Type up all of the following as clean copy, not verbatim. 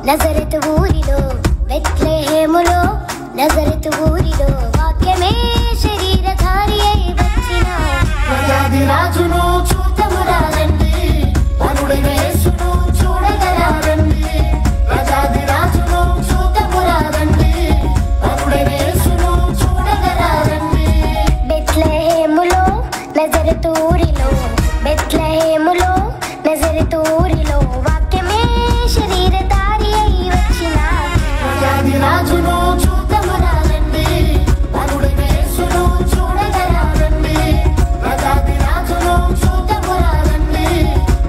నజరతు ఊరిలో బెత్లెహేములో నజరతు ఊరిలో వాక్యమే శరీరధారి అయి వచ్చిన ప్రజాది రాజును చూతమురారండి వరుడైన యేసును చూడగరారండి ప్రజాది రాజును చూతమురారండి వరుడైన యేసును చూడగరారండి బెత్లెహేములో నజరతు ఊరిలో బెత్లెహేములో నజరతు ఊరిలో వాక్యమే శరీరధారి అయి వచ్చిన ప్రజాది రాజును చూతమురారండి వరుడైన యేసును చూడగరారండి ప్రజాది రాజును చూతమురారండి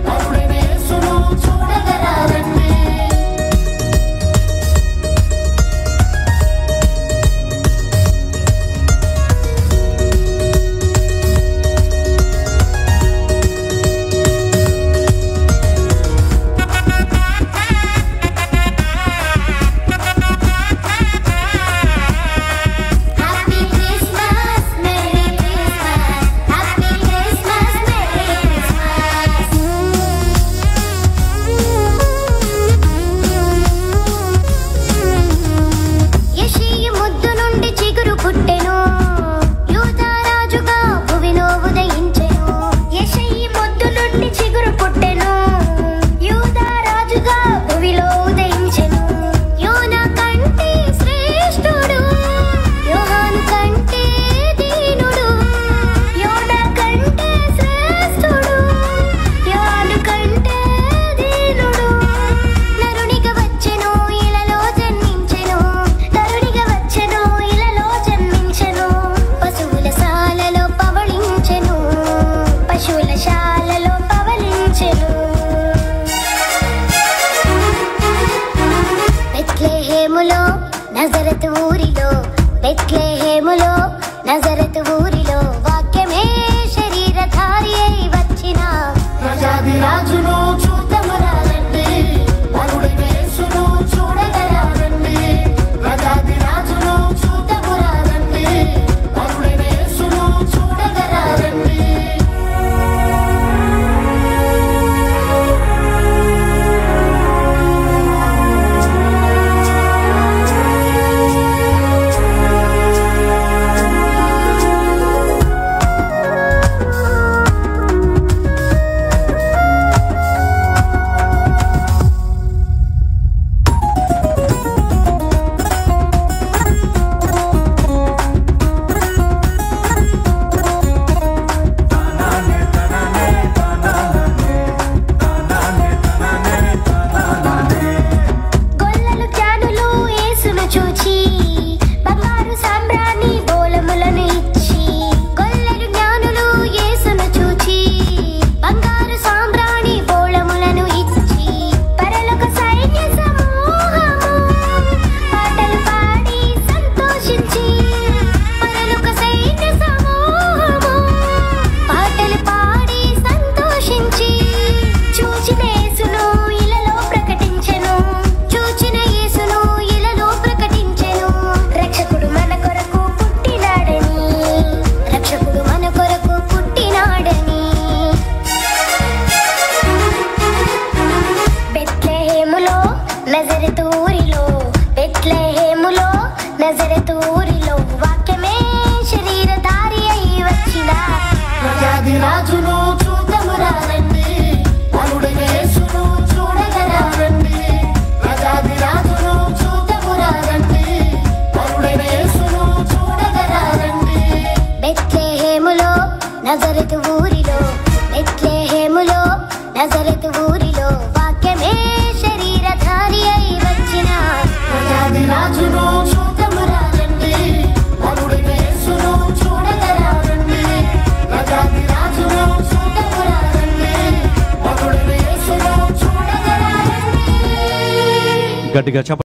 వరుడైన యేసును చూడగరారండి నజరతు ఊరిలో బెత్లెహేములో నజరతు ఊరిలో వాక్యమే శరీరధారి అయి వచ్చిన ప్రజాది రాజును చూతమురారండి వరుడైన యేసును చూడగరారండి ప్రజాది రాజును చూతమురారండి వరుడైన యేసును చూడగరారండి నజరతు ఊరిలో బెత్లెహేములో నజరతు ఊరిలో వాక్యమే శరీరధారి అయి వచ్చిన ప్రజాది రాజును చూతమురారండి వరుడైన యేసును చూడగరారండి ప్రజాది రాజును చూతమురారండి వరుడైన యేసును చూడగరారండి బెత్లెహేములో నజరతు ఊరిలో బెత్లెహేములో నజరతు ఊరిలో వాక్యమే శరీరధారి అయి వచ్చిన ప్రజాది రాజును చూతమురారండి వరుడైన యేసును చూడగరారండి ప్రజాది రాజును చూతమురారండి వరుడైన యేసును చూడగరారండి గట్టిగా